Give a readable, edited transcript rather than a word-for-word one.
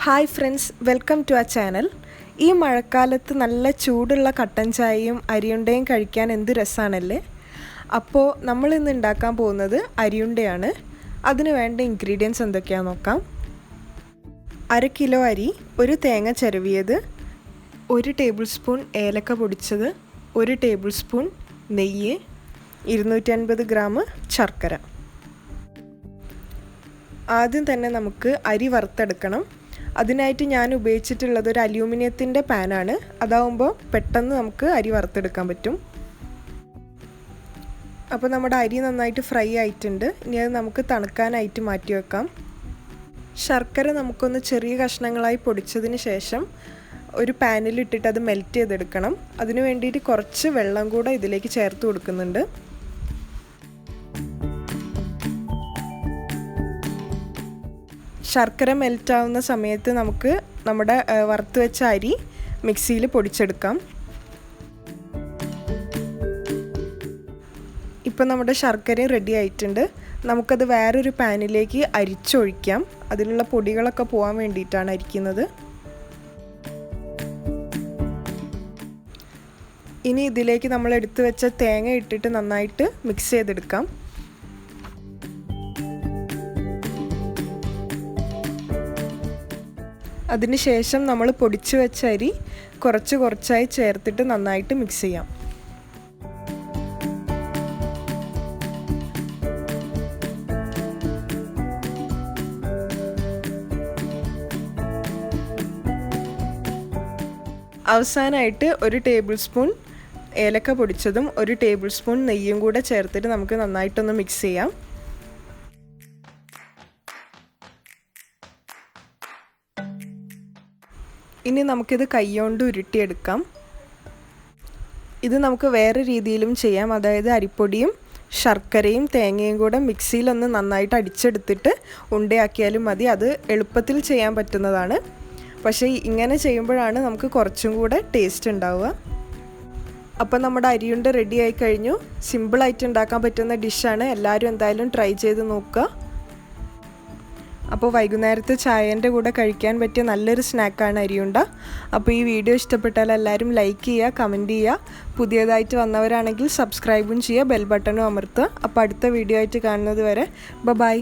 Hi friends, welcome to our channel. ഈ മഴക്കാലത്ത് നല്ല ചൂടുള്ള കട്ടൻ ചായയും അരിയുണ്ടയും കഴിക്കാൻ എന്ത് രസമാണല്ലേ. അപ്പോൾ നമ്മളിന്ന് ഉണ്ടാക്കാൻ പോകുന്നത് അരിയുണ്ടയാണ്. അതിന് വേണ്ട ഇൻഗ്രീഡിയൻസ് എന്തൊക്കെയാണെന്ന് നോക്കാം. 1/2 കിലോ അരി, 1 തേങ്ങ ചിരവിയത്, 1 ടേബിൾ സ്പൂൺ ഏലക്ക പൊടിച്ചത്, 1 ടേബിൾ സ്പൂൺ നെയ്യ്, 250 ഗ്രാം ശർക്കര. ആദ്യം തന്നെ നമുക്ക് അരി വറുത്തെടുക്കണം. അതിനായിട്ട് ഞാൻ ഉപയോഗിച്ചിട്ടുള്ളത് ഒരു അലൂമിനിയത്തിൻ്റെ പാനാണ്. അതാവുമ്പോൾ പെട്ടെന്ന് നമുക്ക് അരി വറുത്തെടുക്കാൻ പറ്റും. അപ്പോൾ നമ്മുടെ അരി നന്നായിട്ട് ഫ്രൈ ആയിട്ടുണ്ട്. ഇനി അത് നമുക്ക് തണുക്കാനായിട്ട് മാറ്റി വെക്കാം. ശർക്കര നമുക്കൊന്ന് ചെറിയ കഷ്ണങ്ങളായി പൊടിച്ചതിന് ശേഷം ഒരു പാനിലിട്ടിട്ട് അത് മെൽറ്റ് ചെയ്തെടുക്കണം. അതിന് വേണ്ടിയിട്ട് കുറച്ച് വെള്ളം കൂടെ ഇതിലേക്ക് ചേർത്ത് കൊടുക്കുന്നുണ്ട്. ശർക്കര മെൽറ്റാവുന്ന സമയത്ത് നമുക്ക് നമ്മുടെ വറുത്ത് വെച്ച അരി മിക്സിയിൽ പൊടിച്ചെടുക്കാം. ഇപ്പോൾ നമ്മുടെ ശർക്കരയും റെഡി ആയിട്ടുണ്ട്. നമുക്കത് വേറൊരു പാനിലേക്ക് അരിച്ചൊഴിക്കാം. അതിലുള്ള പൊടികളൊക്കെ പോകാൻ വേണ്ടിയിട്ടാണ് അരിക്കുന്നത്. ഇനി ഇതിലേക്ക് നമ്മൾ എടുത്തു വെച്ച തേങ്ങ ഇട്ടിട്ട് നന്നായിട്ട് മിക്സ് ചെയ്തെടുക്കാം. അതിനുശേഷം നമ്മൾ പൊടിച്ചു വെച്ച അരി കുറച്ചായി ചേർത്തിട്ട് നന്നായിട്ട് മിക്സ് ചെയ്യാം. അവസാനമായിട്ട് 1 ടേബിൾ സ്പൂൺ ഏലക്ക പൊടിച്ചതും 1 ടേബിൾ സ്പൂൺ നെയ്യും കൂടെ ചേർത്തിട്ട് നമുക്ക് നന്നായിട്ടൊന്ന് മിക്സ് ചെയ്യാം. ഇനി നമുക്കിത് കൈകൊണ്ട് ഉരുട്ടിയെടുക്കാം. ഇത് നമുക്ക് വേറെ രീതിയിലും ചെയ്യാം. അതായത് അരിപ്പൊടിയും ശർക്കരയും തേങ്ങയും കൂടെ മിക്സിയിലൊന്ന് നന്നായിട്ട് അടിച്ചെടുത്തിട്ട് ഉണ്ടയാക്കിയാലും മതി. അത് എളുപ്പത്തിൽ ചെയ്യാൻ പറ്റുന്നതാണ്. പക്ഷേ ഇങ്ങനെ ചെയ്യുമ്പോഴാണ് നമുക്ക് കുറച്ചും കൂടെ ടേസ്റ്റ് ഉണ്ടാവുക. അപ്പോൾ നമ്മുടെ അരിയുണ്ട റെഡി ആയി കഴിഞ്ഞു. സിമ്പിളായിട്ട് ഉണ്ടാക്കാൻ പറ്റുന്ന ഡിഷാണ്. എല്ലാവരും എന്തായാലും ട്രൈ ചെയ്ത് നോക്കുക. അപ്പോൾ വൈകുന്നേരത്തെ ചായേൻ്റെ കൂടെ കഴിക്കാൻ പറ്റിയ നല്ലൊരു സ്നാക്കാണ് അരിയുണ്ട. അപ്പോൾ ഈ വീഡിയോ ഇഷ്ടപ്പെട്ടാൽ എല്ലാവരും ലൈക്ക് ചെയ്യുക, കമൻറ്റ് ചെയ്യുക. പുതിയതായിട്ട് വന്നവരാണെങ്കിൽ സബ്സ്ക്രൈബും ചെയ്യുക, ബെൽ ബട്ടണും അമർത്തുക. അപ്പോൾ അടുത്ത വീഡിയോ ആയിട്ട് കാണുന്നത് വരെ ബൈ.